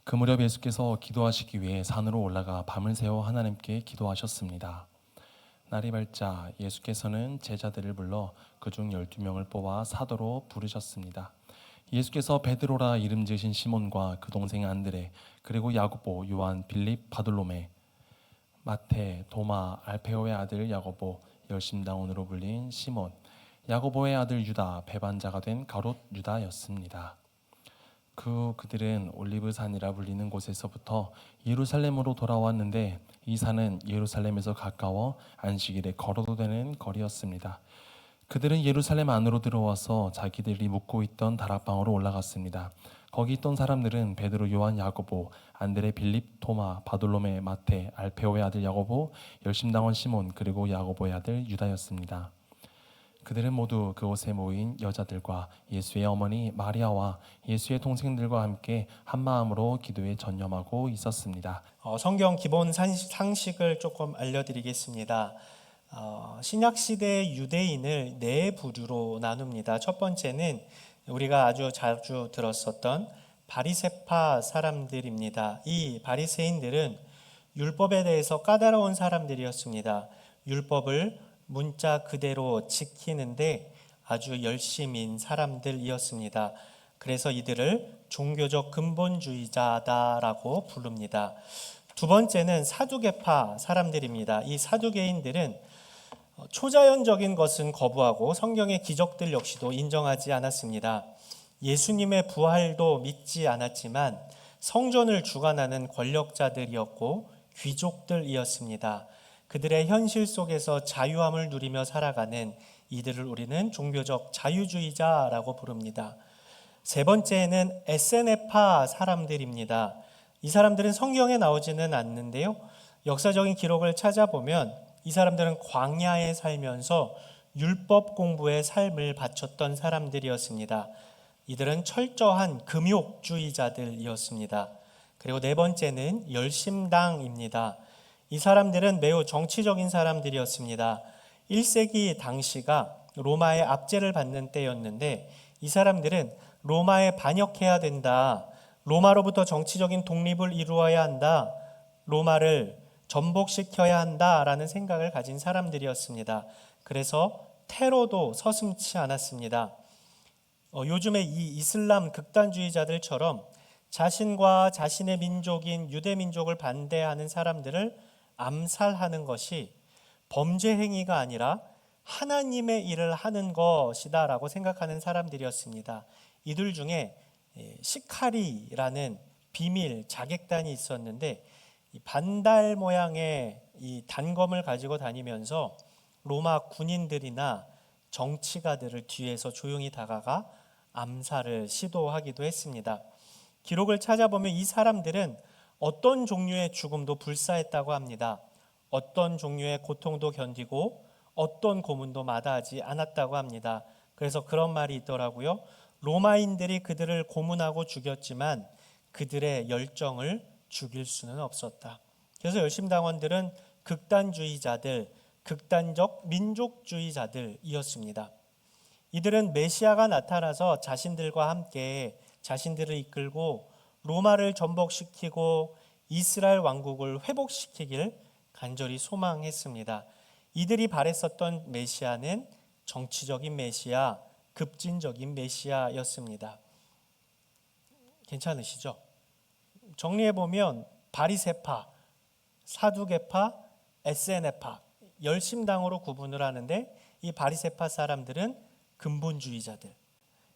그 무렵 예수께서 기도하시기 위해 산으로 올라가 밤을 새워 하나님께 기도하셨습니다. 날이 밝자 예수께서는 제자들을 불러 그중 12명을 뽑아 사도로 부르셨습니다. 예수께서 베드로라 이름 지으신 시몬과 그 동생 안드레, 그리고 야고보, 요한, 빌립, 바돌로메, 마태, 도마, 알페오의 아들 야고보, 열심당원으로 불린 시몬, 야고보의 아들 유다, 배반자가 된 가롯 유다였습니다. 그들은 올리브산이라 불리는 곳에서부터 예루살렘으로 돌아왔는데, 이 산은 예루살렘에서 가까워 안식일에 걸어도 되는 거리였습니다. 그들은 예루살렘 안으로 들어와서 자기들이 묵고 있던 다락방으로 올라갔습니다. 거기 있던 사람들은 베드로, 요한, 야고보, 안드레, 빌립, 토마, 바돌로메, 마태, 알페오의 아들 야고보, 열심당원 시몬, 그리고 야고보의 아들 유다였습니다. 그들은 모두 그곳에 모인 여자들과 예수의 어머니 마리아와 예수의 동생들과 함께 한 마음으로 기도에 전념하고 있었습니다. 성경 기본 상식을 조금 알려드리겠습니다. 신약 시대의 유대인을 네 부류로 나눕니다. 첫 번째는 우리가 아주 자주 들었었던 바리새파 사람들입니다. 이 바리새인들은 율법에 대해서 까다로운 사람들이었습니다. 율법을 문자 그대로 지키는데 아주 열심인 사람들이었습니다. 그래서 이들을 종교적 근본주의자다라고 부릅니다. 두 번째는 사두개파 사람들입니다. 이 사두개인들은 초자연적인 것은 거부하고 성경의 기적들 역시도 인정하지 않았습니다. 예수님의 부활도 믿지 않았지만 성전을 주관하는 권력자들이었고 귀족들이었습니다. 그들의 현실 속에서 자유함을 누리며 살아가는 이들을 우리는 종교적 자유주의자라고 부릅니다. 세 번째는 에세네파 사람들입니다. 이 사람들은 성경에 나오지는 않는데요, 역사적인 기록을 찾아보면 이 사람들은 광야에 살면서 율법 공부에 삶을 바쳤던 사람들이었습니다. 이들은 철저한 금욕주의자들이었습니다. 그리고 네 번째는 열심당입니다. 이 사람들은 매우 정치적인 사람들이었습니다. 1세기 당시가 로마의 압제를 받는 때였는데 이 사람들은 로마에 반역해야 된다, 로마로부터 정치적인 독립을 이루어야 한다, 로마를 전복시켜야 한다라는 생각을 가진 사람들이었습니다. 그래서 테러도 서슴지 않았습니다. 요즘의 이 이슬람 극단주의자들처럼 자신과 자신의 민족인 유대민족을 반대하는 사람들을 암살하는 것이 범죄 행위가 아니라 하나님의 일을 하는 것이다 라고 생각하는 사람들이었습니다. 이들 중에 시카리라는 비밀 자객단이 있었는데, 반달 모양의 이 단검을 가지고 다니면서 로마 군인들이나 정치가들을 뒤에서 조용히 다가가 암살을 시도하기도 했습니다. 기록을 찾아보면 이 사람들은 어떤 종류의 죽음도 불사했다고 합니다. 어떤 종류의 고통도 견디고 어떤 고문도 마다하지 않았다고 합니다. 그래서 그런 말이 있더라고요. 로마인들이 그들을 고문하고 죽였지만 그들의 열정을 죽일 수는 없었다. 그래서 열심당원들은 극단주의자들, 극단적 민족주의자들이었습니다. 이들은 메시아가 나타나서 자신들과 함께 자신들을 이끌고 로마를 전복시키고 이스라엘 왕국을 회복시키길 간절히 소망했습니다. 이들이 바랬었던 메시아는 정치적인 메시아, 급진적인 메시아였습니다. 괜찮으시죠? 정리해보면 바리새파, 사두개파, 에세네파, 열심당으로 구분을 하는데, 이 바리새파 사람들은 근본주의자들,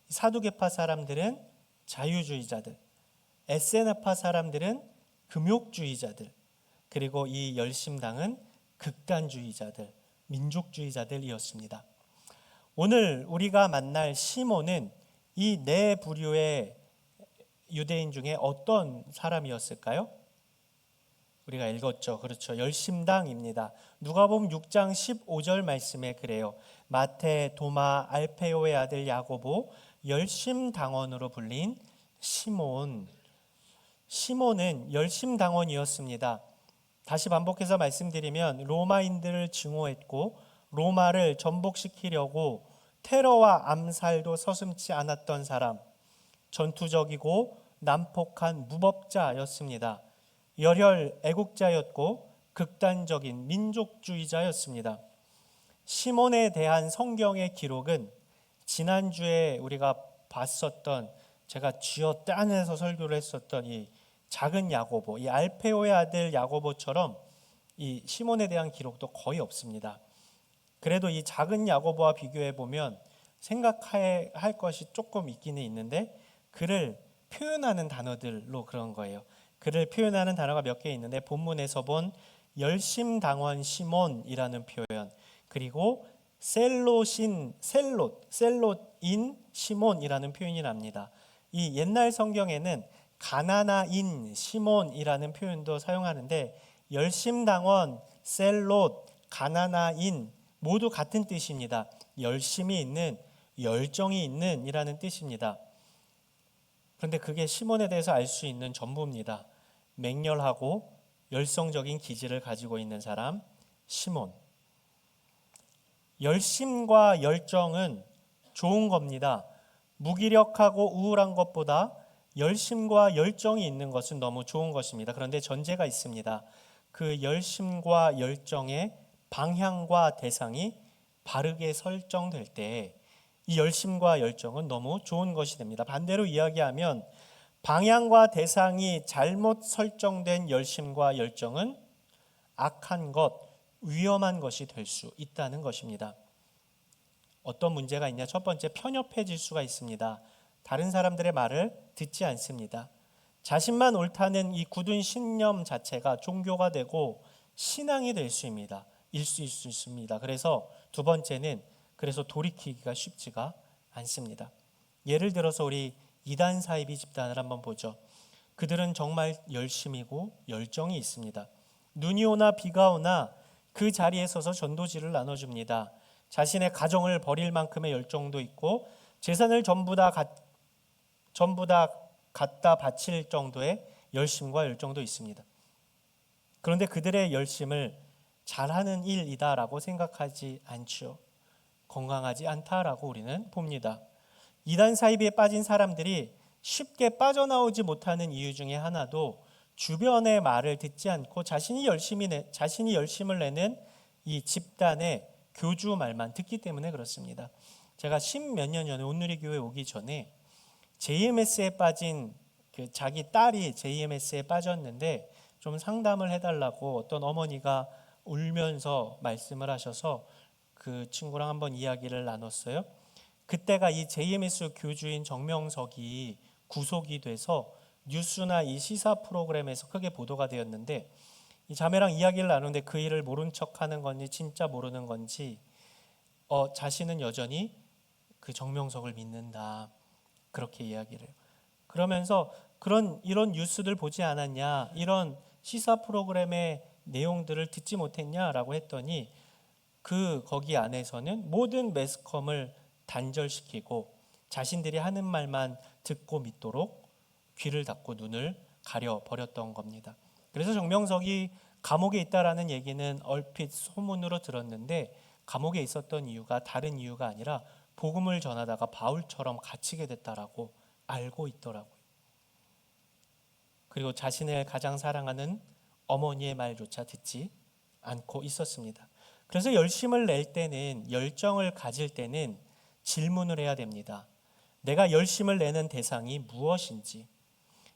사두개파 사람들은 자유주의자들, 에세네파 사람들은 금욕주의자들, 그리고 이 열심당은 극단주의자들, 민족주의자들이었습니다. 오늘 우리가 만날 시몬은 이 네 부류의 유대인 중에 어떤 사람이었을까요? 우리가 읽었죠. 그렇죠. 열심당입니다. 누가복음 6장 15절 말씀에 그래요. 마태, 도마, 알페오의 아들 야고보, 열심당원으로 불린 시몬. 시몬은 열심당원이었습니다. 다시 반복해서 말씀드리면 로마인들을 증오했고 로마를 전복시키려고 테러와 암살도 서슴지 않았던 사람, 전투적이고 난폭한 무법자였습니다. 열혈 애국자였고 극단적인 민족주의자였습니다. 시몬에 대한 성경의 기록은 지난주에 우리가 봤었던, 제가 쥐어짜내서 설교를 했었던 이 작은 야고보, 이 알페오의 아들 야고보처럼 이 시몬에 대한 기록도 거의 없습니다. 그래도 이 작은 야고보와 비교해 보면 생각할 것이 조금 있기는 있는데, 그를 표현하는 단어들로 그런 거예요. 그를 표현하는 단어가 몇 개 있는데, 본문에서 본 열심당원 시몬이라는 표현, 그리고 셀롯인 시몬이라는 표현이 납니다. 이 옛날 성경에는 가나나인 시몬이라는 표현도 사용하는데, 열심당원, 셀롯, 가나나인 모두 같은 뜻입니다. 열심이 있는, 열정이 있는 이라는 뜻입니다. 그런데 그게 시몬에 대해서 알 수 있는 전부입니다. 맹렬하고 열성적인 기질을 가지고 있는 사람, 시몬. 열심과 열정은 좋은 겁니다. 무기력하고 우울한 것보다 열심과 열정이 있는 것은 너무 좋은 것입니다. 그런데 전제가 있습니다. 그 열심과 열정의 방향과 대상이 바르게 설정될 때 이 열심과 열정은 너무 좋은 것이 됩니다. 반대로 이야기하면 방향과 대상이 잘못 설정된 열심과 열정은 악한 것, 위험한 것이 될 수 있다는 것입니다. 어떤 문제가 있냐? 첫 번째, 편협해질 수가 있습니다. 다른 사람들의 말을 듣지 않습니다. 자신만 옳다는 이 굳은 신념 자체가 종교가 되고 신앙이 될 수 있습니다. 그래서 두 번째는, 그래서 돌이키기가 쉽지가 않습니다. 예를 들어서 우리 이단 사이비 집단을 한번 보죠. 그들은 정말 열심이고 열정이 있습니다. 눈이 오나 비가 오나 그 자리에 서서 전도지를 나눠줍니다. 자신의 가정을 버릴 만큼의 열정도 있고 재산을 전부 다 갖다 바칠 정도의 열심과 열정도 있습니다. 그런데 그들의 열심을 잘하는 일이다라고 생각하지 않죠. 건강하지 않다라고 우리는 봅니다. 이단 사이비에 빠진 사람들이 쉽게 빠져나오지 못하는 이유 중에 하나도 주변의 말을 듣지 않고 자신이 열심을 내는 이 집단의 교주 말만 듣기 때문에 그렇습니다. 제가 10몇 년 전에 온누리교회 오기 전에 JMS에 빠진 자기 딸이 JMS에 빠졌는데 좀 상담을 해달라고 어떤 어머니가 울면서 말씀을 하셔서 그 친구랑 한번 이야기를 나눴어요. 그때가 이 JMS 교주인 정명석이 구속이 돼서 뉴스나 이 시사 프로그램에서 크게 보도가 되었는데, 이 자매랑 이야기를 나누는데 그 일을 모른 척하는 건지 진짜 모르는 건지 자신은 여전히 그 정명석을 믿는다, 그렇게 이야기를 해요. 그러면서 이런 뉴스들 보지 않았냐, 이런 시사 프로그램의 내용들을 듣지 못했냐라고 했더니 거기 안에서는 모든 매스컴을 단절시키고 자신들이 하는 말만 듣고 믿도록 귀를 닫고 눈을 가려 버렸던 겁니다. 그래서 정명석이 감옥에 있다라는 얘기는 얼핏 소문으로 들었는데, 감옥에 있었던 이유가 다른 이유가 아니라 복음을 전하다가 바울처럼 갇히게 됐다라고 알고 있더라고요. 그리고 자신을 가장 사랑하는 어머니의 말조차 듣지 않고 있었습니다. 그래서 열심을 낼 때는, 열정을 가질 때는 질문을 해야 됩니다. 내가 열심을 내는 대상이 무엇인지,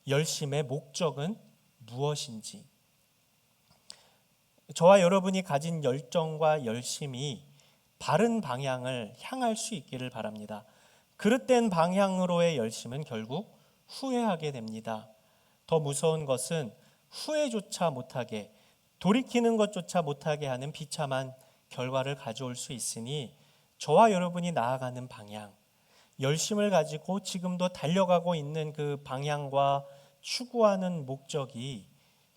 열심의 목적은 무엇인지. 저와 여러분이 가진 열정과 열심이 바른 방향을 향할 수 있기를 바랍니다. 그릇된 방향으로의 열심은 결국 후회하게 됩니다. 더 무서운 것은 후회조차 못하게, 돌이키는 것조차 못하게 하는 비참한 결과를 가져올 수 있으니, 저와 여러분이 나아가는 방향, 열심을 가지고 지금도 달려가고 있는 그 방향과 추구하는 목적이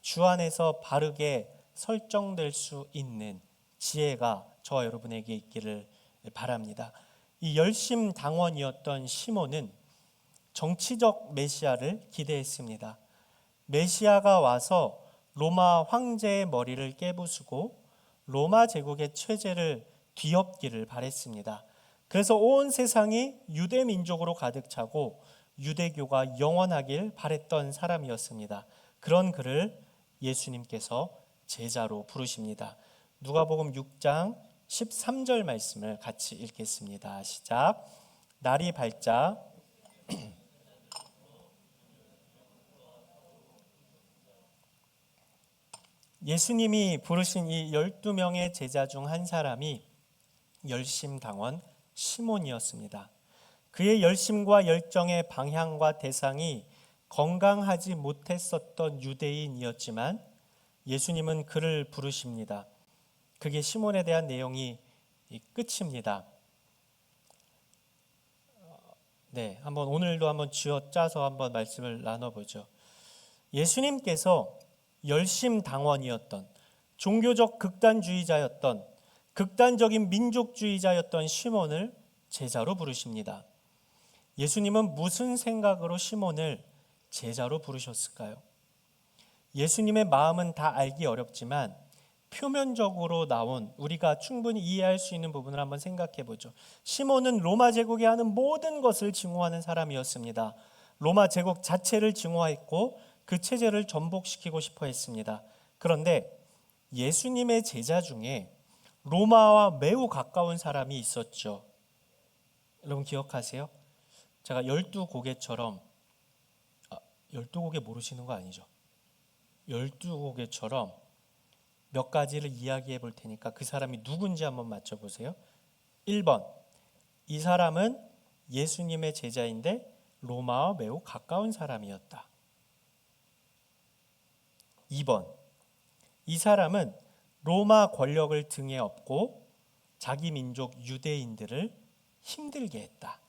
주 안에서 바르게 설정될 수 있는 지혜가 저와 여러분에게 있기를 바랍니다. 이 열심 당원이었던 시몬은 정치적 메시아를 기대했습니다. 메시아가 와서 로마 황제의 머리를 깨부수고 로마 제국의 체제를 뒤엎기를 바랬습니다. 그래서 온 세상이 유대 민족으로 가득 차고 유대교가 영원하길 바랬던 사람이었습니다. 그런 그를 예수님께서 제자로 부르십니다. 누가복음 6장 13절 말씀을 같이 읽겠습니다. 시작. 날이 밝자 예수님이 부르신 이 12명의 제자 중 한 사람이 열심당원 시몬이었습니다. 그의 열심과 열정의 방향과 대상이 건강하지 못했었던 유대인이었지만 예수님은 그를 부르십니다. 그게 시몬에 대한 내용이 끝입니다. 네, 오늘도 한번 쥐어짜서 한번 말씀을 나눠보죠. 예수님께서 열심당원이었던, 종교적 극단주의자였던, 극단적인 민족주의자였던 시몬을 제자로 부르십니다. 예수님은 무슨 생각으로 시몬을 제자로 부르셨을까요? 예수님의 마음은 다 알기 어렵지만 표면적으로 나온 우리가 충분히 이해할 수 있는 부분을 한번 생각해 보죠. 시몬은 로마 제국이 하는 모든 것을 증오하는 사람이었습니다. 로마 제국 자체를 증오했고 그 체제를 전복시키고 싶어 했습니다. 그런데 예수님의 제자 중에 로마와 매우 가까운 사람이 있었죠. 여러분 기억하세요? 제가 12고개처럼 12고개 모르시는 거 아니죠? 12고개처럼 몇 가지를 이야기해 볼 테니까 그 사람이 누군지 한번 맞춰보세요. 1번, 이 사람은 예수님의 제자인데 로마와 매우 가까운 사람이었다. 2번, 이 사람은 로마 권력을 등에 업고 자기 민족 유대인들을 힘들게 했다.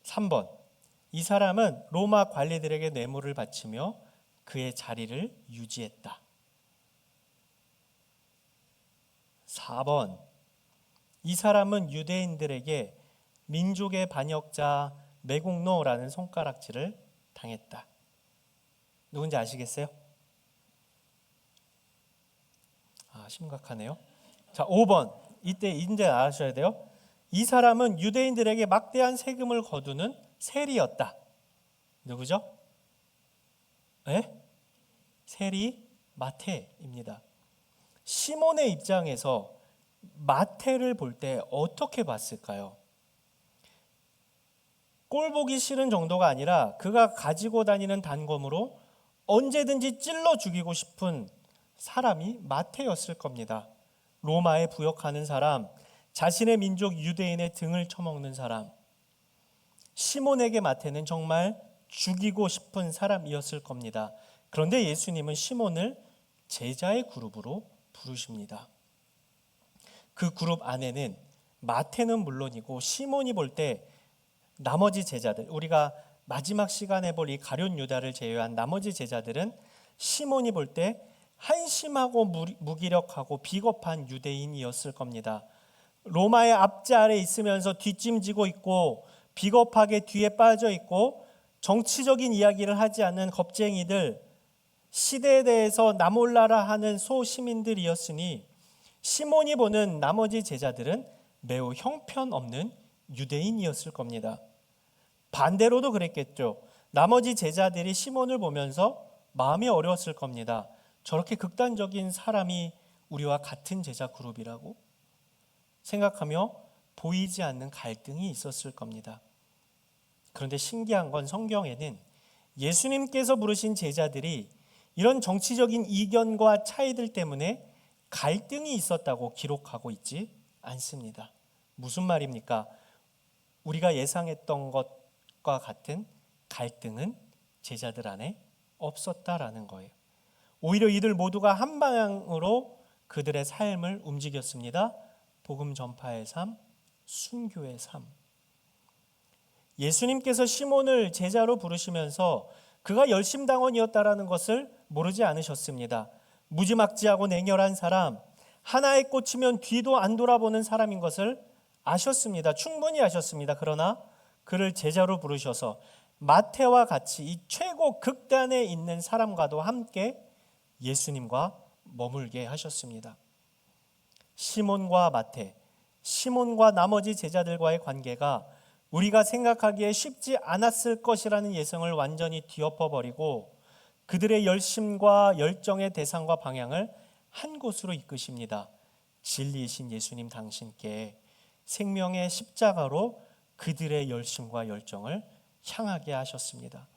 3번, 이 사람은 로마 관리들에게 뇌물을 바치며 그의 자리를 유지했다. 4번, 이 사람은 유대인들에게 민족의 반역자, 매국노라는 손가락질을 당했다. 누군지 아시겠어요? 심각하네요. 자, 5번, 이때 이제 아셔야 돼요. 이 사람은 유대인들에게 막대한 세금을 거두는 세리였다. 누구죠? 네? 세리 마태입니다. 시몬의 입장에서 마태를 볼 때 어떻게 봤을까요? 꼴 보기 싫은 정도가 아니라 그가 가지고 다니는 단검으로 언제든지 찔러 죽이고 싶은 사람이 마태였을 겁니다. 로마에 부역하는 사람, 자신의 민족 유대인의 등을 쳐먹는 사람. 시몬에게 마태는 정말 죽이고 싶은 사람이었을 겁니다. 그런데 예수님은 시몬을 제자의 그룹으로 부르십니다. 그 그룹 안에는 마태는 물론이고 시몬이 볼 때 나머지 제자들, 우리가 마지막 시간에 볼 이 가룟 유다를 제외한 나머지 제자들은 시몬이 볼 때 한심하고 무기력하고 비겁한 유대인이었을 겁니다. 로마의 압제 아래 있으면서 뒷짐지고 있고 비겁하게 뒤에 빠져 있고 정치적인 이야기를 하지 않는 겁쟁이들, 시대에 대해서 나몰라라 하는 소시민들이었으니 시몬이 보는 나머지 제자들은 매우 형편없는 유대인이었을 겁니다. 반대로도 그랬겠죠. 나머지 제자들이 시몬을 보면서 마음이 어려웠을 겁니다. 저렇게 극단적인 사람이 우리와 같은 제자 그룹이라고 생각하며 보이지 않는 갈등이 있었을 겁니다. 그런데 신기한 건 성경에는 예수님께서 부르신 제자들이 이런 정치적인 이견과 차이들 때문에 갈등이 있었다고 기록하고 있지 않습니다. 무슨 말입니까? 우리가 예상했던 것과 같은 갈등은 제자들 안에 없었다라는 거예요. 오히려 이들 모두가 한 방향으로 그들의 삶을 움직였습니다. 복음 전파의 삶, 순교의 삶. 예수님께서 시몬을 제자로 부르시면서 그가 열심당원이었다라는 것을 모르지 않으셨습니다. 무지막지하고 냉혈한 사람, 하나에 꽂히면 뒤도 안 돌아보는 사람인 것을 아셨습니다. 충분히 아셨습니다. 그러나 그를 제자로 부르셔서 마태와 같이 이 최고 극단에 있는 사람과도 함께 예수님과 머물게 하셨습니다. 시몬과 마태, 시몬과 나머지 제자들과의 관계가 우리가 생각하기에 쉽지 않았을 것이라는 예상을 완전히 뒤엎어버리고 그들의 열심과 열정의 대상과 방향을 한 곳으로 이끄십니다. 진리이신 예수님 당신께 생명의 십자가로 그들의 열심과 열정을 향하게 하셨습니다.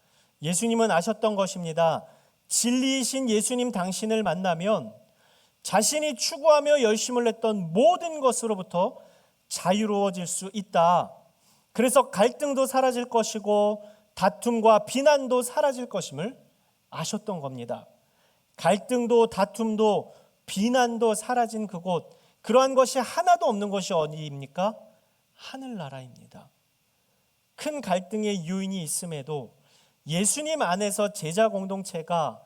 예수님은 아셨던 것입니다. 진리이신 예수님 당신을 만나면 자신이 추구하며 열심을 냈던 모든 것으로부터 자유로워질 수 있다. 그래서 갈등도 사라질 것이고 다툼과 비난도 사라질 것임을 아셨던 겁니다. 갈등도 다툼도 비난도 사라진 그곳, 그러한 것이 하나도 없는 것이 어디입니까? 하늘나라입니다. 큰 갈등의 요인이 있음에도 예수님 안에서 제자 공동체가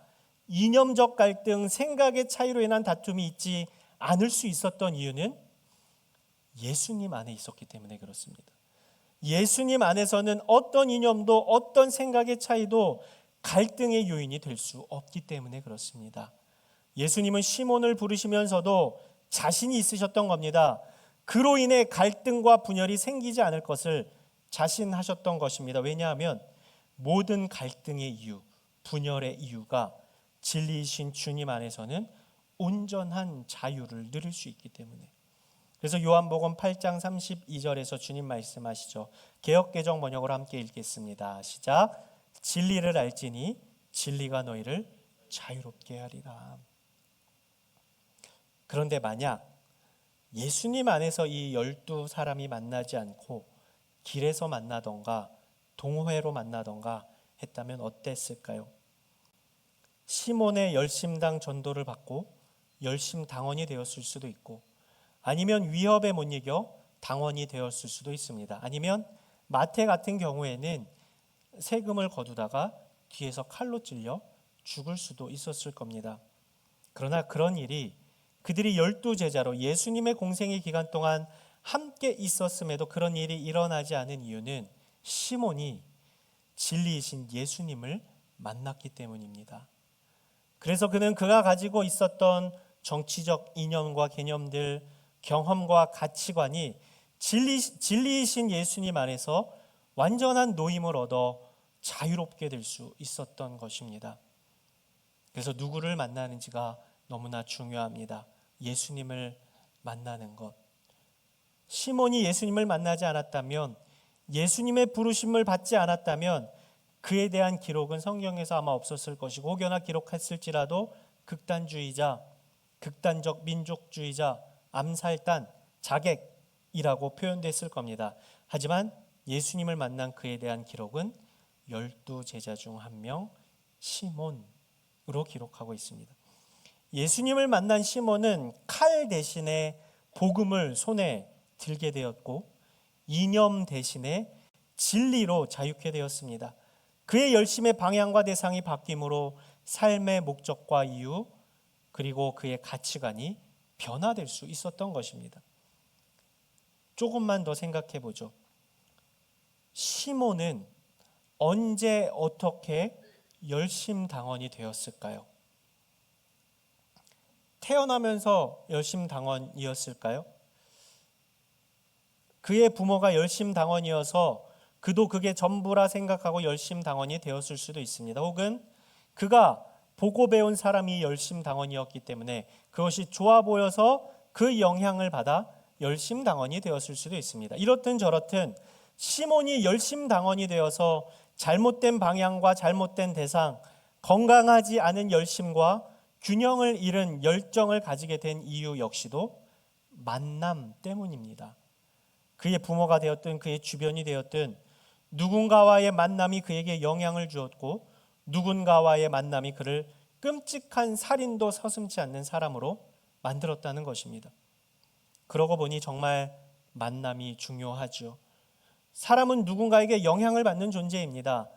이념적 갈등, 생각의 차이로 인한 다툼이 있지 않을 수 있었던 이유는 예수님 안에 있었기 때문에 그렇습니다. 예수님 안에서는 어떤 이념도 어떤 생각의 차이도 갈등의 요인이 될 수 없기 때문에 그렇습니다. 예수님은 시몬을 부르시면서도 자신이 있으셨던 겁니다. 그로 인해 갈등과 분열이 생기지 않을 것을 자신하셨던 것입니다. 왜냐하면 모든 갈등의 이유, 분열의 이유가 진리이신 주님 안에서는 온전한 자유를 누릴 수 있기 때문에. 그래서 요한복음 8장 32절에서 주님 말씀하시죠. 개역개정 번역으로 함께 읽겠습니다. 시작. 진리를 알지니 진리가 너희를 자유롭게 하리라. 그런데 만약 예수님 안에서 이 12사람이 만나지 않고 길에서 만나던가 동호회로 만나던가 했다면 어땠을까요? 시몬의 열심당 전도를 받고 열심당원이 되었을 수도 있고, 아니면 위협에 못 이겨 당원이 되었을 수도 있습니다. 아니면 마태 같은 경우에는 세금을 거두다가 뒤에서 칼로 찔려 죽을 수도 있었을 겁니다. 그러나 그런 일이 그들이 12제자로 예수님의 공생의 기간 동안 함께 있었음에도 그런 일이 일어나지 않은 이유는 시몬이 진리이신 예수님을 만났기 때문입니다. 그래서 그는 그가 가지고 있었던 정치적 이념과 개념들, 경험과 가치관이 진리이신 예수님 안에서 완전한 노임을 얻어 자유롭게 될 수 있었던 것입니다. 그래서 누구를 만나는지가 너무나 중요합니다. 예수님을 만나는 것. 시몬이 예수님을 만나지 않았다면, 예수님의 부르심을 받지 않았다면 그에 대한 기록은 성경에서 아마 없었을 것이고, 혹여나 기록했을지라도 극단주의자, 극단적 민족주의자, 암살단, 자객이라고 표현됐을 겁니다. 하지만 예수님을 만난 그에 대한 기록은 12제자 중 한 명 시몬으로 기록하고 있습니다. 예수님을 만난 시몬은 칼 대신에 복음을 손에 들게 되었고, 이념 대신에 진리로 자유케 되었습니다. 그의 열심의 방향과 대상이 바뀜으로 삶의 목적과 이유, 그리고 그의 가치관이 변화될 수 있었던 것입니다. 조금만 더 생각해 보죠. 시몬은 언제 어떻게 열심당원이 되었을까요? 태어나면서 열심당원이었을까요? 그의 부모가 열심당원이어서 그도 그게 전부라 생각하고 열심당원이 되었을 수도 있습니다. 혹은 그가 보고 배운 사람이 열심당원이었기 때문에 그것이 좋아 보여서 그 영향을 받아 열심당원이 되었을 수도 있습니다. 이렇든 저렇든 시몬이 열심당원이 되어서 잘못된 방향과 잘못된 대상, 건강하지 않은 열심과 균형을 잃은 열정을 가지게 된 이유 역시도 만남 때문입니다. 그의 부모가 되었든 그의 주변이 되었든 누군가와의 만남이 그에게 영향을 주었고, 누군가와의 만남이 그를 끔찍한 살인도 서슴지 않는 사람으로 만들었다는 것입니다. 그러고 보니 정말 만남이 중요하죠. 사람은 누군가에게 영향을 받는 존재입니다.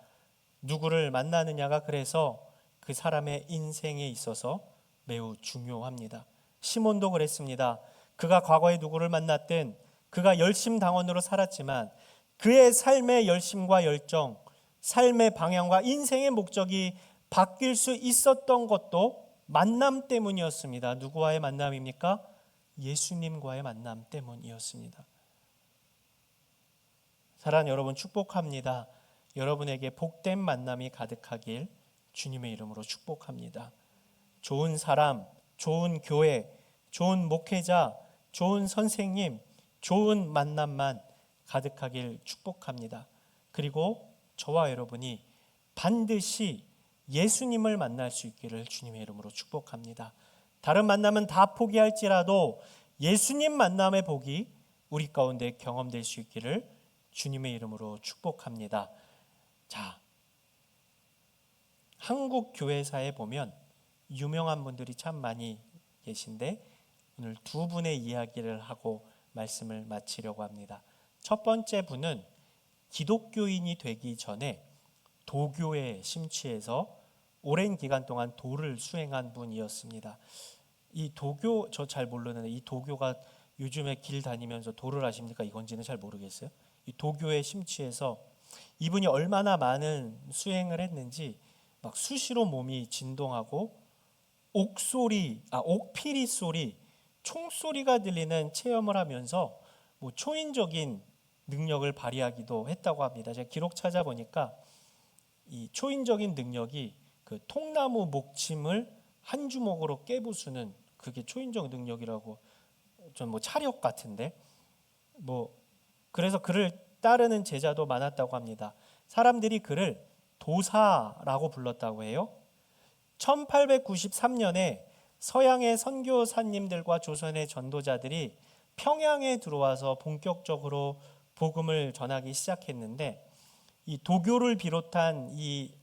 누구를 만나느냐가 그래서 그 사람의 인생에 있어서 매우 중요합니다. 시몬도 그랬습니다. 그가 과거에 누구를 만났든 그가 열심당원으로 살았지만 그의 삶의 열심과 열정, 삶의 방향과 인생의 목적이 바뀔 수 있었던 것도 만남 때문이었습니다. 누구와의 만남입니까? 예수님과의 만남 때문이었습니다. 사랑하는 여러분, 축복합니다. 여러분에게 복된 만남이 가득하길 주님의 이름으로 축복합니다. 좋은 사람, 좋은 교회, 좋은 목회자, 좋은 선생님, 좋은 만남만 가득하길 축복합니다. 그리고 저와 여러분이 반드시 예수님을 만날 수 있기를 주님의 이름으로 축복합니다. 다른 만남은 다 포기할지라도 예수님 만남의 복이 우리 가운데 경험될 수 있기를 주님의 이름으로 축복합니다. 자, 한국 교회사에 보면 유명한 분들이 참 많이 계신데 오늘 두 분의 이야기를 하고 말씀을 마치려고 합니다. 첫 번째 분은 기독교인이 되기 전에 도교에 심취해서 오랜 기간 동안 도를 수행한 분이었습니다. 이 도교, 저 잘 모르는데 이 도교가 요즘에 길 다니면서 도를 하십니까? 이건지는 잘 모르겠어요. 이 도교에 심취해서 이분이 얼마나 많은 수행을 했는지 막 수시로 몸이 진동하고 옥피리 소리, 총소리가 들리는 체험을 하면서 뭐 초인적인 능력을 발휘하기도 했다고 합니다. 제가 기록 찾아보니까 이 초인적인 능력이 그 통나무 목침을 한 주먹으로 깨부수는 그게 초인적 능력이라고, 좀 뭐 차력 같은데 뭐 그래서 그를 따르는 제자도 많았다고 합니다. 사람들이 그를 도사라고 불렀다고 해요. 1893년에 서양의 선교사님들과 조선의 전도자들이 평양에 들어와서 본격적으로 복음을 전하기 시작했는데 이 도교를 비롯한 이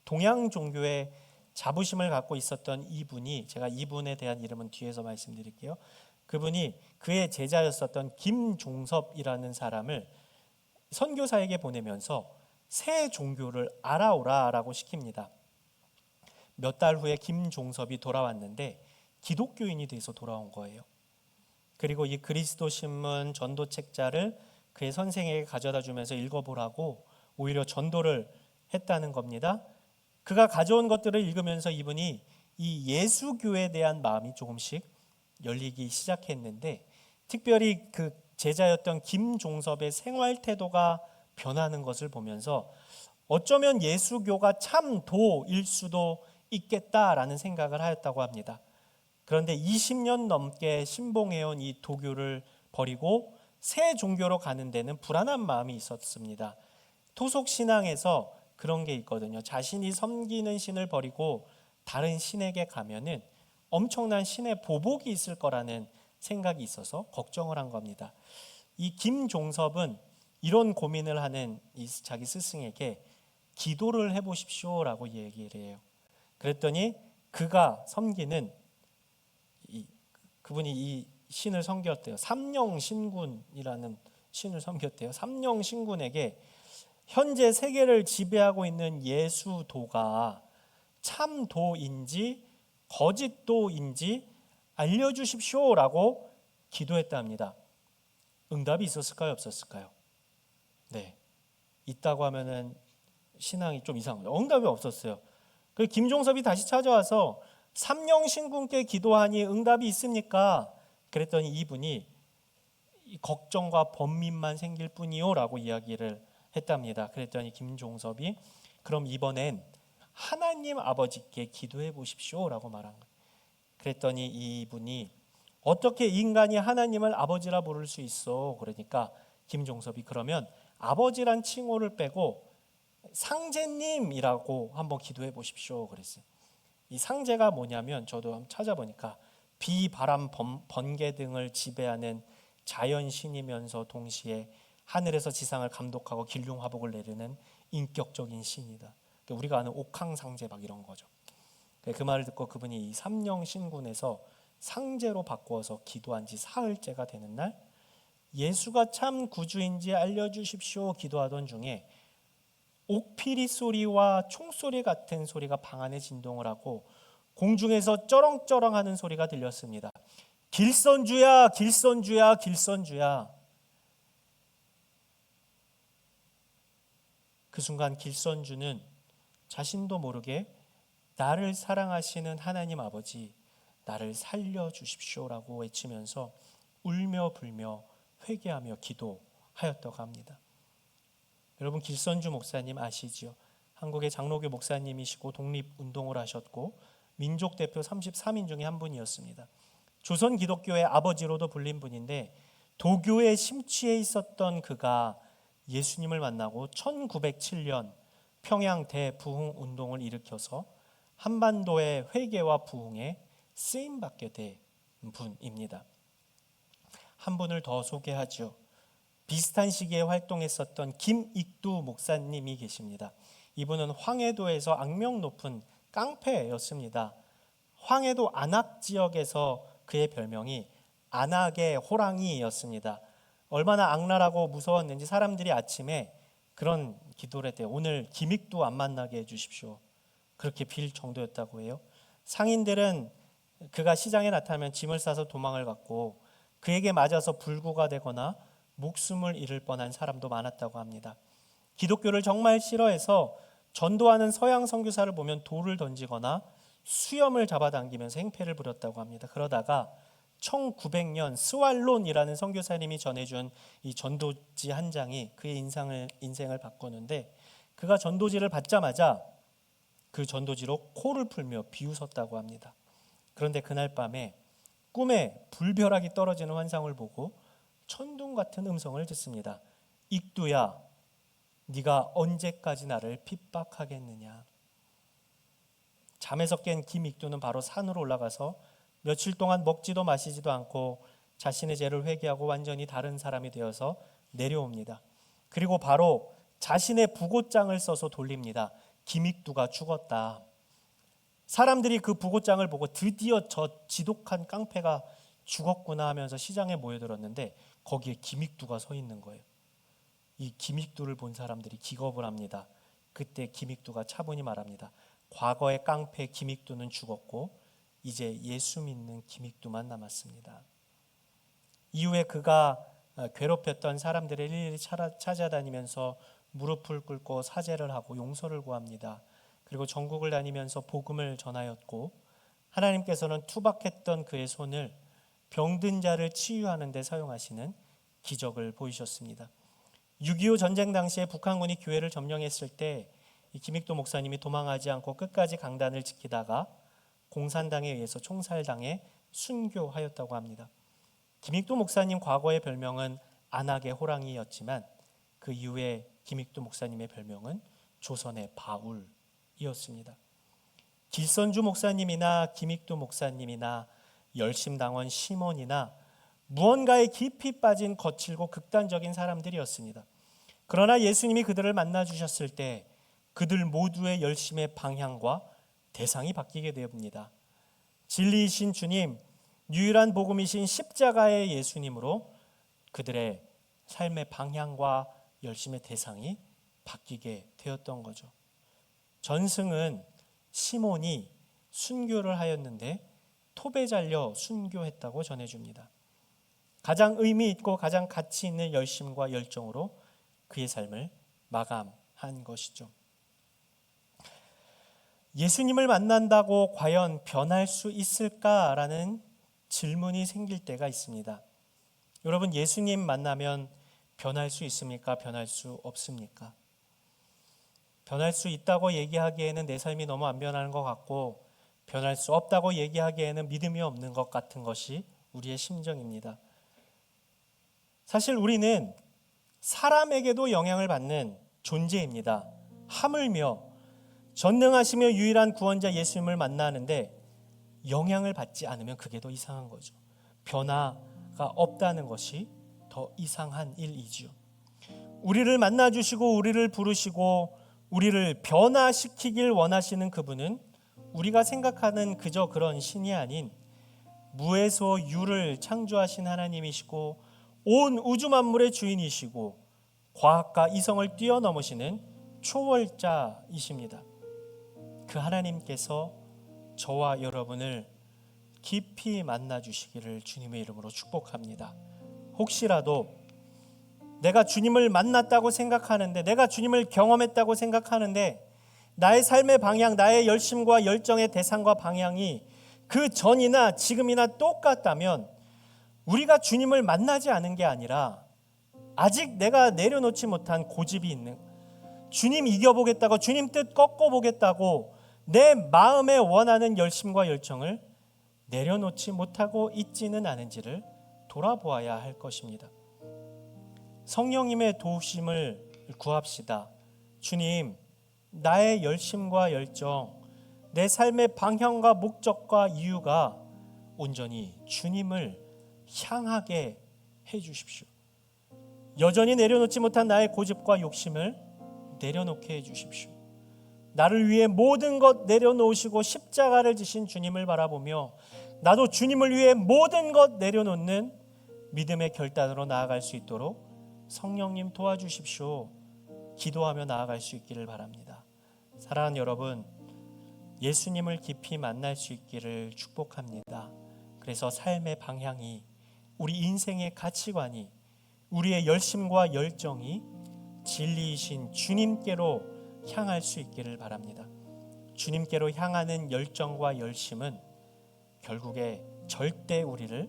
동양 종교의 자부심을 갖고 있었던 이분이, 제가 이분에 대한 이름은 뒤에서 말씀드릴게요. 그분이 그의 제자였었던 김종섭이라는 사람을 선교사에게 보내면서 새 종교를 알아오라라고 시킵니다. 몇 달 후에 김종섭이 돌아왔는데 기독교인이 돼서 돌아온 거예요. 그리고 이 그리스도 신문 전도책자를 그의 선생에게 가져다 주면서 읽어보라고 오히려 전도를 했다는 겁니다. 그가 가져온 것들을 읽으면서 이분이 이 예수교에 대한 마음이 조금씩 열리기 시작했는데, 특별히 그 제자였던 김종섭의 생활 태도가 변하는 것을 보면서 어쩌면 예수교가 참 도일 수도 있겠다라는 생각을 하였다고 합니다. 그런데 20년 넘게 신봉해온 이 도교를 버리고 새 종교로 가는 데는 불안한 마음이 있었습니다. 토속 신앙에서 그런 게 있거든요. 자신이 섬기는 신을 버리고 다른 신에게 가면은 엄청난 신의 보복이 있을 거라는 생각이 있어서 걱정을 한 겁니다. 이 김종섭은 이런 고민을 하는 이 자기 스승에게 기도를 해보십시오라고 얘기를 해요. 그랬더니 그가 섬기는 그분이 이 신을 섬겼대요. 삼령신군이라는 신을 섬겼대요. 삼령신군에게 현재 세계를 지배하고 있는 예수도가 참도인지 거짓도인지 알려주십시오라고 기도했답니다. 응답이 있었을까요? 없었을까요? 네, 있다고 하면은 신앙이 좀 이상해요. 응답이 없었어요. 그 김종섭이 다시 찾아와서 삼령신군께 기도하니 응답이 있습니까? 그랬더니 이분이 걱정과 번민만 생길 뿐이요라고 이야기를 했답니다. 그랬더니 김종섭이 그럼 이번엔 하나님 아버지께 기도해 보십시오라고 말한 거예요. 그랬더니 이분이 어떻게 인간이 하나님을 아버지라 부를 수 있어? 그러니까 김종섭이 그러면 아버지란 칭호를 빼고 상제님이라고 한번 기도해 보십시오 그랬어요. 이 상제가 뭐냐면 저도 한번 찾아보니까 비, 바람, 번개 등을 지배하는 자연신이면서 동시에 하늘에서 지상을 감독하고 길흉화복을 내리는 인격적인 신이다. 우리가 아는 옥황상제 막 이런 거죠. 그 말을 듣고 그분이 이 삼령신군에서 상제로 바꾸어서 기도한 지 사흘째가 되는 날, 예수가 참 구주인지 알려주십시오 기도하던 중에 옥피리 소리와 총소리 같은 소리가 방 안에 진동을 하고 공중에서 쩌렁쩌렁하는 소리가 들렸습니다. 길선주야, 길선주야, 길선주야. 그 순간 길선주는 자신도 모르게 나를 사랑하시는 하나님 아버지, 나를 살려주십시오라고 외치면서 울며 불며 회개하며 기도하였다고 합니다. 여러분 길선주 목사님 아시지요? 한국의 장로교 목사님이시고 독립운동을 하셨고 민족 대표 33인 중에 한 분이었습니다. 조선 기독교의 아버지로도 불린 분인데 도교에 심취해 있었던 그가 예수님을 만나고 1907년 평양 대부흥 운동을 일으켜서 한반도의 회개와 부흥에 쓰임받게 된 분입니다. 한 분을 더 소개하죠. 비슷한 시기에 활동했었던 김익두 목사님이 계십니다. 이분은 황해도에서 악명 높은 깡패였습니다. 황해도 안악 지역에서 그의 별명이 안악의 호랑이였습니다. 얼마나 악랄하고 무서웠는지 사람들이 아침에 그런 기도를 했대요. 오늘 김익두 안 만나게 해주십시오. 그렇게 빌 정도였다고 해요. 상인들은 그가 시장에 나타나면 짐을 싸서 도망을 갔고 그에게 맞아서 불구가 되거나 목숨을 잃을 뻔한 사람도 많았다고 합니다. 기독교를 정말 싫어해서 전도하는 서양 선교사를 보면 돌을 던지거나 수염을 잡아당기면서 행패를 부렸다고 합니다. 그러다가 1900년 스왈론이라는 선교사님이 전해준 이 전도지 한 장이 그의 인생을 바꾸는데 그가 전도지를 받자마자 그 전도지로 코를 풀며 비웃었다고 합니다. 그런데 그날 밤에 꿈에 불벼락이 떨어지는 환상을 보고 천둥 같은 음성을 듣습니다. 익두야, 네가 언제까지 나를 핍박하겠느냐. 잠에서 깬 김익두는 바로 산으로 올라가서 며칠 동안 먹지도 마시지도 않고 자신의 죄를 회개하고 완전히 다른 사람이 되어서 내려옵니다. 그리고 바로 자신의 부고장을 써서 돌립니다. 김익두가 죽었다. 사람들이 그 부고장을 보고 드디어 저 지독한 깡패가 죽었구나 하면서 시장에 모여들었는데 거기에 김익두가 서 있는 거예요. 이 김익두를 본 사람들이 기겁을 합니다. 그때 김익두가 차분히 말합니다. 과거의 깡패 김익두는 죽었고 이제 예수 믿는 김익두만 남았습니다. 이후에 그가 괴롭혔던 사람들을 일일이 찾아다니면서 무릎을 꿇고 사죄를 하고 용서를 구합니다. 그리고 전국을 다니면서 복음을 전하였고 하나님께서는 투박했던 그의 손을 병든 자를 치유하는 데 사용하시는 기적을 보이셨습니다. 6.25 전쟁 당시에 북한군이 교회를 점령했을 때 이 김익두 목사님이 도망하지 않고 끝까지 강단을 지키다가 공산당에 의해서 총살당해 순교하였다고 합니다. 김익두 목사님 과거의 별명은 안악의 호랑이였지만 그 이후에 김익두 목사님의 별명은 조선의 바울이었습니다. 길선주 목사님이나 김익두 목사님이나 열심당원 시몬이나 무언가에 깊이 빠진 거칠고 극단적인 사람들이었습니다. 그러나 예수님이 그들을 만나 주셨을 때 그들 모두의 열심의 방향과 대상이 바뀌게 되었습니다. 진리이신 주님, 유일한 복음이신 십자가의 예수님으로 그들의 삶의 방향과 열심의 대상이 바뀌게 되었던 거죠. 전승은 시몬이 순교를 하였는데 톱에 잘려 순교했다고 전해줍니다. 가장 의미 있고 가장 가치 있는 열심과 열정으로 그의 삶을 마감한 것이죠. 예수님을 만난다고 과연 변할 수 있을까라는 질문이 생길 때가 있습니다. 여러분, 예수님 만나면 변할 수 있습니까? 변할 수 없습니까? 변할 수 있다고 얘기하기에는 내 삶이 너무 안 변하는 것 같고 변할 수 없다고 얘기하기에는 믿음이 없는 것 같은 것이 우리의 심정입니다. 사실 우리는 사람에게도 영향을 받는 존재입니다. 하물며 전능하시며 유일한 구원자 예수님을 만나는데 영향을 받지 않으면 그게 더 이상한 거죠. 변화가 없다는 것이 더 이상한 일이지요. 우리를 만나주시고 우리를 부르시고 우리를 변화시키길 원하시는 그분은 우리가 생각하는 그저 그런 신이 아닌 무에서 유를 창조하신 하나님이시고 온 우주 만물의 주인이시고 과학과 이성을 뛰어넘으시는 초월자이십니다. 그 하나님께서 저와 여러분을 깊이 만나주시기를 주님의 이름으로 축복합니다. 혹시라도 내가 주님을 만났다고 생각하는데, 내가 주님을 경험했다고 생각하는데 나의 삶의 방향, 나의 열심과 열정의 대상과 방향이 그 전이나 지금이나 똑같다면 우리가 주님을 만나지 않은 게 아니라 아직 내가 내려놓지 못한 고집이 있는, 주님 이겨보겠다고, 주님 뜻 꺾어보겠다고 내 마음에 원하는 열심과 열정을 내려놓지 못하고 있지는 않은지를 돌아보아야 할 것입니다. 성령님의 도우심을 구합시다. 주님, 나의 열심과 열정, 내 삶의 방향과 목적과 이유가 온전히 주님을 향하게 해 주십시오. 여전히 내려놓지 못한 나의 고집과 욕심을 내려놓게 해 주십시오. 나를 위해 모든 것 내려놓으시고 십자가를 지신 주님을 바라보며 나도 주님을 위해 모든 것 내려놓는 믿음의 결단으로 나아갈 수 있도록 성령님 도와주십시오. 기도하며 나아갈 수 있기를 바랍니다. 사랑하는 여러분, 예수님을 깊이 만날 수 있기를 축복합니다. 그래서 삶의 방향이, 우리 인생의 가치관이, 우리의 열심과 열정이 진리이신 주님께로 향할 수 있기를 바랍니다. 주님께로 향하는 열정과 열심은 결국에 절대 우리를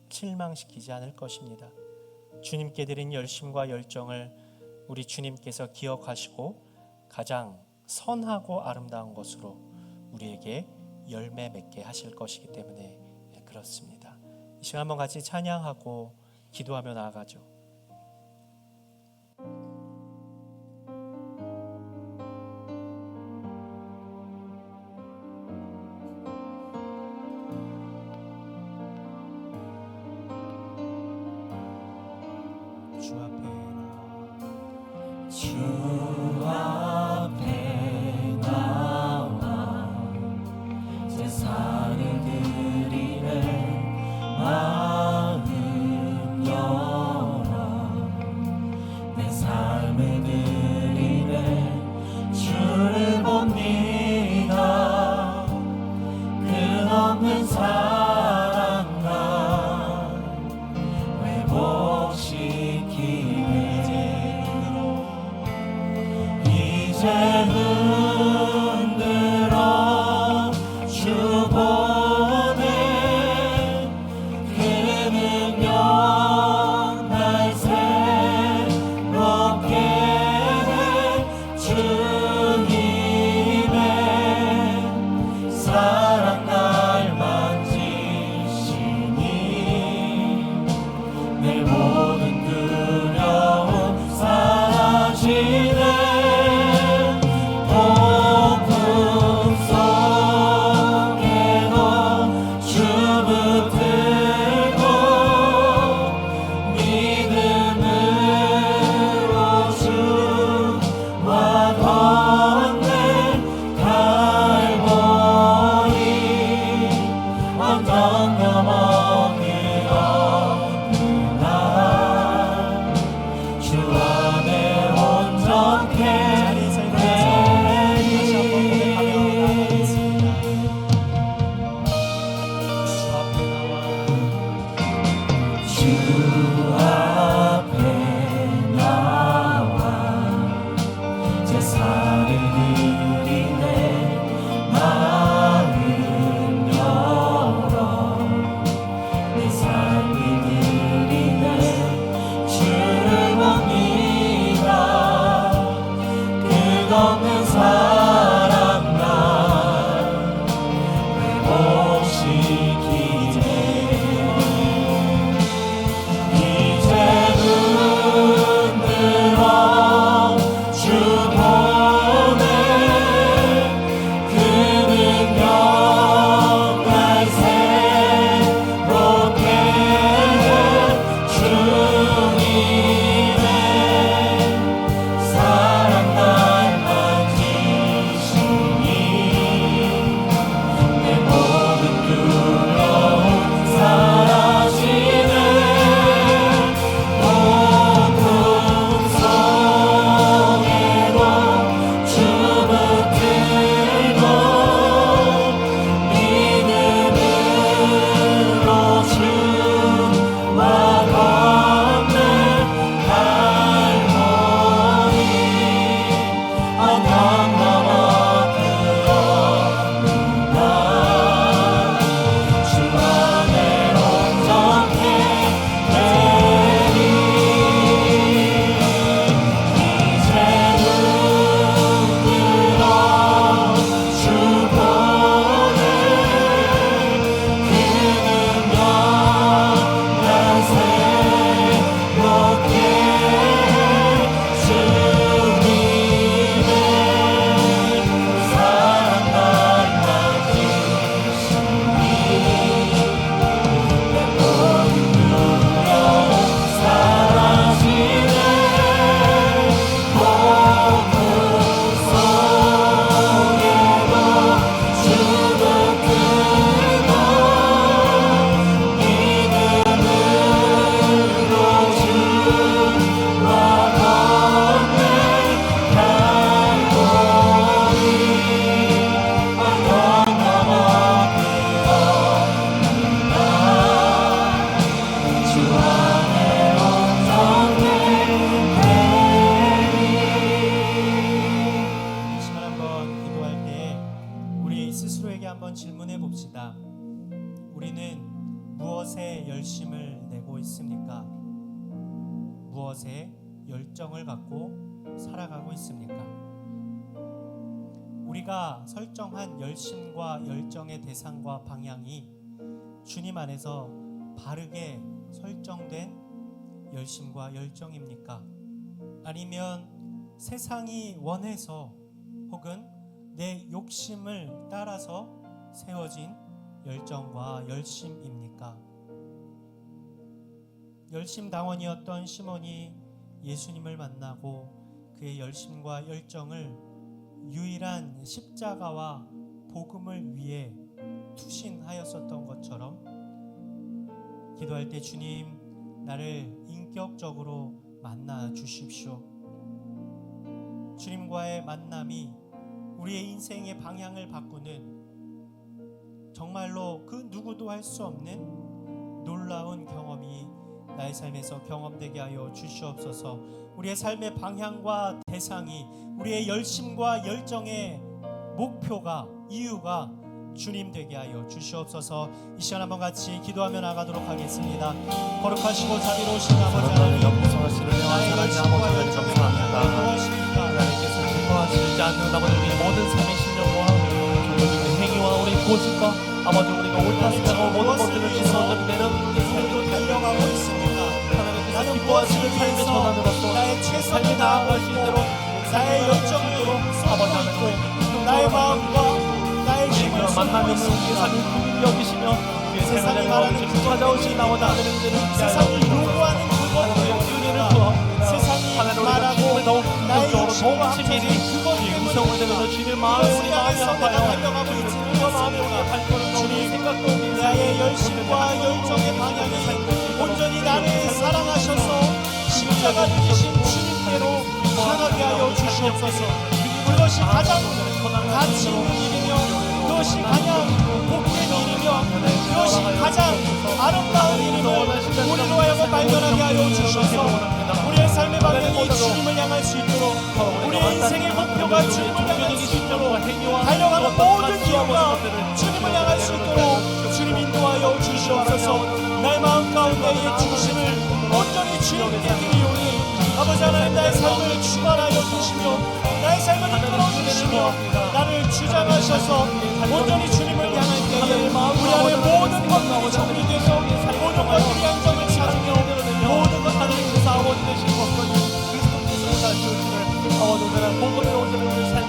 실망시키지 않을 것입니다. 주님께 드린 열심과 열정을 우리 주님께서 기억하시고 가장 선하고 아름다운 것으로 우리에게 열매 맺게 하실 것이기 때문에 그렇습니다. 이 시간 한번 같이 찬양하고 기도하며 나아가죠. 주 앞에 주 앞에 나와 제사를 드리네 마음 열어 내 삶을 드리네 주를 봅니다. 끝없는 사랑과 회복시키네 이제 눈 들어 주 보내 그 능력 날 새롭게 해 주님의 사랑 날 만지시니 내 모든 두려움 사라지네 한번 질문해 봅시다. 우리는 무엇에 열심을 내고 있습니까? 무엇에 열정을 갖고 살아가고 있습니까? 우리가 설정한 열심과 열정의 대상과 방향이 주님 안에서 바르게 설정된 열심과 열정입니까? 아니면 세상이 원해서 혹은 내 욕심을 따라서 세워진 열정과 열심입니까? 열심당원이었던 시몬이 예수님을 만나고 그의 열심과 열정을 유일한 십자가와 복음을 위해 투신하였었던 것처럼 기도할 때 주님, 나를 인격적으로 만나 주십시오. 주님과의 만남이 우리의 인생의 방향을 바꾸는 정말로 그 누구도 할 수 없는 놀라운 경험이 나의 삶에서 경험되게 하여 주시옵소서. 우리의 삶의 방향과 대상이, 우리의 열심과 열정의 목표가, 이유가 주님 되게 하여 주시옵소서. 이 시간 한번 같이 기도하며 나가도록 하겠습니다. 거룩하시고 자비로우신 아버지 하나님, 역사하시는 나의 열심과 열정의 방향이 무엇입니까? 하나님께서 기뻐하시지 않는 아버지 우리 모든 삶의 신념과 우리 행위와 우리 고집과 아버지 우리가 옳다 생각하고 모든 것들을 지성하는 데는 우리 삶을 달려가고 있습니까? 나는 기뻐하시는 무엇을 삶의 위해서 전환으로서 나의 최선을 삶이 나아갈 수 다하고 있도록 나의 열정을 쏟고 있고 나의 마음과 나의 힘을 그런 쏟고 만남이 우리의 있습니다. 삶을 긍휼히 여기시며 우리의 세상이 삶을 말하는 아버지 찾아오신 나와 나들은들을 세상이 요구하는 그것들보다 세상이 말하고 나의 욕심과 합쳐진 그것 때문에 주님의 우리 안에서 내가 달려가고 있지는 않습니다. 주님, 나의 열심과 열정의 방향이 온전히 나를 사랑하셔서 십자가 지신 주님께로 향하게 하여 주시옵소서. 그것이 가장 가치 있는 일이며 그것이 가장 복된 일이며 그것이 가장 아름다운 일임을 우리로 하여금 발견하게 하여 주셔서 우리의 삶의 방향이 주님을 향할 수 있도록 우리의 인생의 목표가 주님을 향할 수 있도록 달려가는 모든 이유가 주님을 향할 수 있도록 주님 인도하여 주시옵소서. 나의 마음 가운데의 중심을 온전히 주님께 드리오니 아버지 하나님, 나의 삶을 주관하여 주시며 나의 삶을 이끌어 주시며 나를 주장하셔서 온전히 주님을 향할 때에 우리 안에 모든 것들이 정리되며 모든 것들이 안정을 찾으며 모든 것 하나님께서 아버지 되신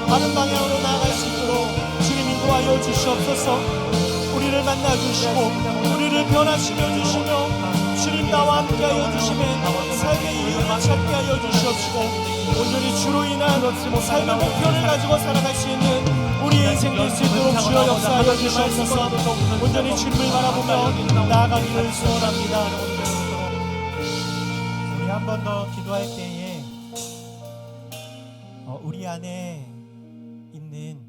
바른 방향으로 나아갈 수 있도록 주님 인도하여 주시옵소서. 우리를 만나 주시고 우리를 변화시켜 주시며 주님 나와 함께하여 주시면 삶의 이유를 찾게 하여 주시옵시고 온전히 주로 인한 삶의 목표를 가지고 살아갈 수 있는 우리의 인생 될 수 있도록 주여 역사하여 주시옵소서. 온전히 주님을 바라보며 나아가기를 소원합니다. 우리 한 번 더 기도할 때에 우리 안에 있는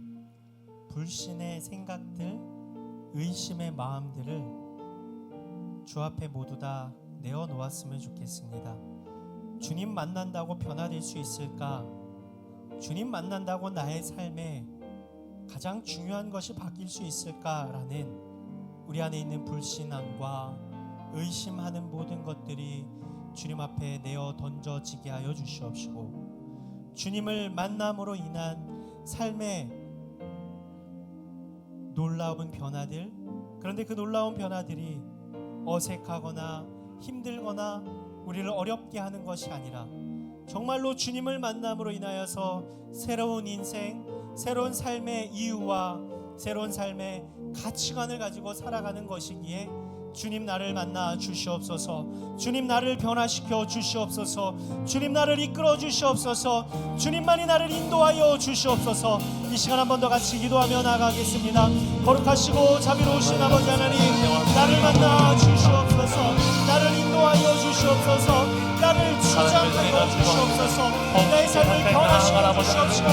불신의 생각들, 의심의 마음들을 주 앞에 모두 다 내어놓았으면 좋겠습니다. 주님 만난다고 변화될 수 있을까? 주님 만난다고 나의 삶에 가장 중요한 것이 바뀔 수 있을까라는 우리 안에 있는 불신앙과 의심하는 모든 것들이 주님 앞에 내어 던져지게 하여 주시옵시고 주님을 만남으로 인한 삶의 놀라운 변화들, 그런데 그 놀라운 변화들이 어색하거나 힘들거나 우리를 어렵게 하는 것이 아니라 정말로 주님을 만남으로 인하여서 새로운 인생, 새로운 삶의 이유와 새로운 삶의 가치관을 가지고 살아가는 것이기에 주님 나를 만나 주시옵소서. 주님 나를 변화시켜 주시옵소서. 주님 나를 이끌어 주시옵소서. 주님만이 나를 인도하여 주시옵소서. 이 시간 한 번 더 같이 기도하며 나가겠습니다. 거룩하시고 자비로우신 아버지 하나님, 나를 만나 주시옵소서. 나를 인도하여 주시옵소서. 나를 주장하여 주시옵소서. 나의 삶을 변화시켜 주시옵시고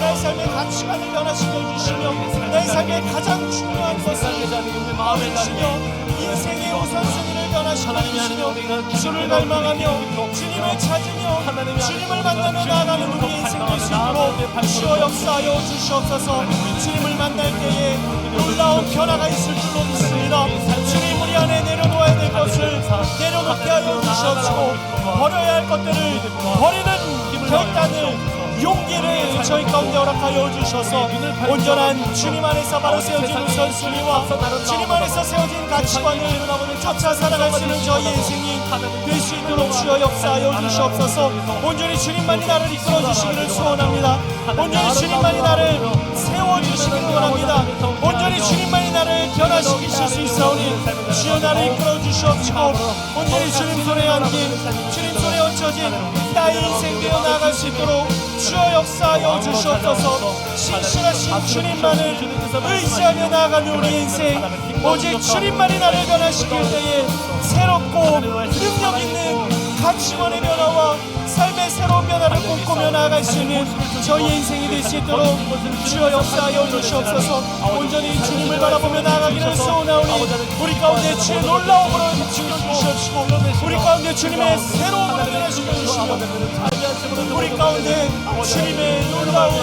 나의 삶의 가치관을 변화시켜 주시며 나의 삶의 가장 중요한 것을 주시며 인생의 우선순위를 변화시켜 원하시는 분이시며 주를 갈망하며 주님을 찾으며 주님을 만나며 나아가는 우리의 인생 될 수 있도록 주여 역사하여 주시옵소서. 주님을 만날 때에 놀라운 변화가 있을 줄로 믿습니다. 주님 우리 안에 내려놓아야 될 것을 내려놓게 하여 주시옵시고 버려야 할 것들을 버리는 결단을 용기를 저희 가운데 허락하여 주셔서 온전한 주님 안에서 바로 세워진 우선순위와 주님 안에서 세워진 가치관을 쫓아 살아갈 수 있는 저희 인생이 될 수 있도록 주여 역사하여 주시옵소서. 온전히 주님만이 나를 이끌어 주시기를 소원합니다. 온전히 주님만이 나를 세워주시기를 원합니다. 온전히 주님만이 나를 변화시키실 수 있사오니 주여 나를 이끌어 주시옵시고 온전히 주님 손에 안긴 주님 손에 얹혀진 나의 인생 되어 나아갈 수 있도록 주여 역사하여 주시옵소서. 신실하신 주님만을 의지하며 나아가는 우리 인생 오직 주님만이 나를 변화시킬 때에 새롭고 능력 있는 가치관의 변화와 삶의 새로운 변화를 꿈꾸며 나아갈 수 있는 저희의 인생이 될 수 있도록 주여 역사하여 주시옵소서. 온전히 주님을 바라보며 나아가기를 소원하오니 우리 가운데 주의 놀라움으로 비추어 주시옵시고 우리 가운데 주님의 새로움으로 변화시켜 주시며 우리 가운데 주님의 놀라운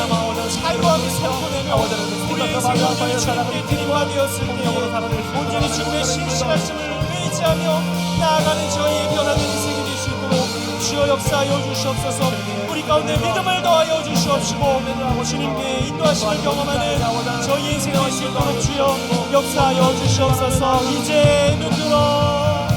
자유함이 선포되며 우리의 인생을 주님께 드림하되었을 때 온전히 주님의 신실하심을 의지하며 나아가는 저희의 변화된 인생이 될 수 있도록 주여 역사하여 주시옵소서. 우리 가운데 믿음을 더하여 주시옵시고 주님께 인도하심을 경험하는 저희의 인생이 될 수 있도록 주여 역사하여 주시옵소서. 이제 눈들어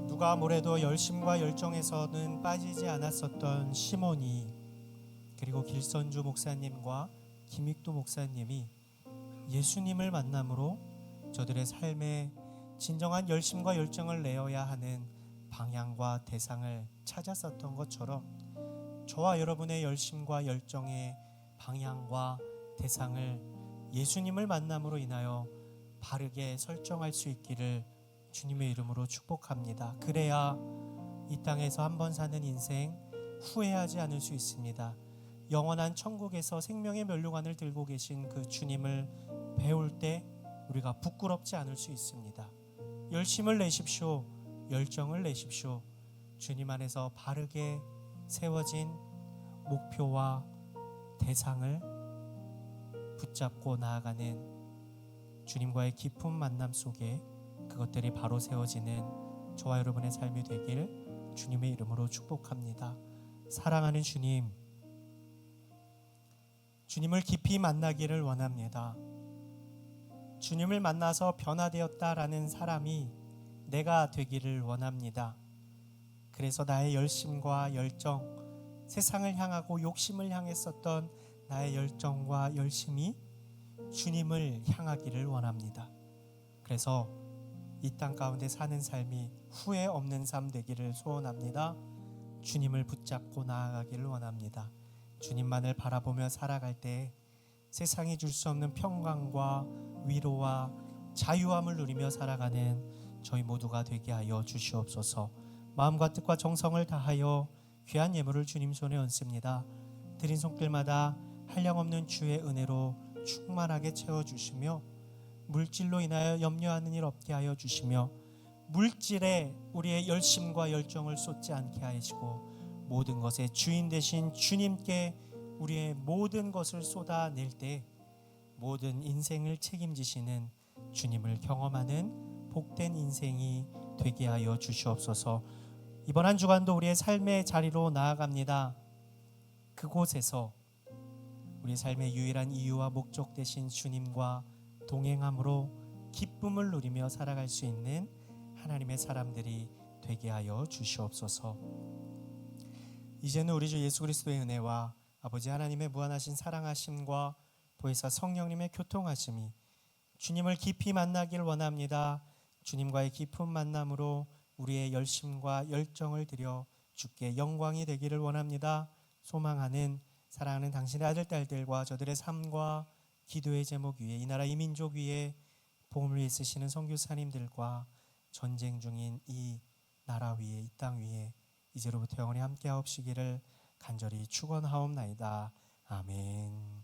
누가 뭐래도 열심과 열정에서는 빠지지 않았었던 시몬이 그리고 길선주 목사님과 김익도 목사님이 예수님을 만남으로 저들의 삶에 진정한 열심과 열정을 내어야 하는 방향과 대상을 찾았었던 것처럼 저와 여러분의 열심과 열정의 방향과 대상을 예수님을 만남으로 인하여 바르게 설정할 수 있기를 주님의 이름으로 축복합니다. 그래야 이 땅에서 한 번 사는 인생 후회하지 않을 수 있습니다. 영원한 천국에서 생명의 면류관을 들고 계신 그 주님을 배울 때 우리가 부끄럽지 않을 수 있습니다. 열심을 내십시오. 열정을 내십시오. 주님 안에서 바르게 세워진 목표와 대상을 붙잡고 나아가는 주님과의 깊은 만남 속에 그것들이 바로 세워지는 저와 여러분의 삶이 되길 주님의 이름으로 축복합니다. 사랑하는 주님, 주님을 깊이 만나기를 원합니다. 주님을 만나서 변화되었다라는 사람이 내가 되기를 원합니다. 그래서 나의 열심과 열정, 세상을 향하고 욕심을 향했었던 나의 열정과 열심이 주님을 향하기를 원합니다. 그래서 이 땅 가운데 사는 삶이 후회 없는 삶 되기를 소원합니다. 주님을 붙잡고 나아가기를 원합니다. 주님만을 바라보며 살아갈 때 세상이 줄 수 없는 평강과 위로와 자유함을 누리며 살아가는 저희 모두가 되게 하여 주시옵소서. 마음과 뜻과 정성을 다하여 귀한 예물을 주님 손에 얹습니다. 드린 손길마다 한량없는 주의 은혜로 충만하게 채워주시며 물질로 인하여 염려하는 일 없게 하여 주시며 물질에 우리의 열심과 열정을 쏟지 않게 하시고 모든 것의 주인 되신 주님께 우리의 모든 것을 쏟아낼 때 모든 인생을 책임지시는 주님을 경험하는 복된 인생이 되게 하여 주시옵소서. 이번 한 주간도 우리의 삶의 자리로 나아갑니다. 그곳에서 우리 삶의 유일한 이유와 목적 되신 주님과 동행함으로 기쁨을 누리며 살아갈 수 있는 하나님의 사람들이 되게 하여 주시옵소서. 이제는 우리 주 예수 그리스도의 은혜와 아버지 하나님의 무한하신 사랑하심과 보혜사 성령님의 교통하심이 주님을 깊이 만나길 원합니다. 주님과의 깊은 만남으로 우리의 열심과 열정을 드려 주께 영광이 되기를 원합니다. 소망하는 사랑하는 당신의 아들 딸들과 저들의 삶과 기도의 제목 위에 이 나라 이 민족 위에 복음을 위해 쓰시는 선교사님들과 전쟁 중인 이 나라 위에 이 땅 위에 이제로부터 영원히 함께하옵시기를 간절히 축원하옵나이다. 아멘.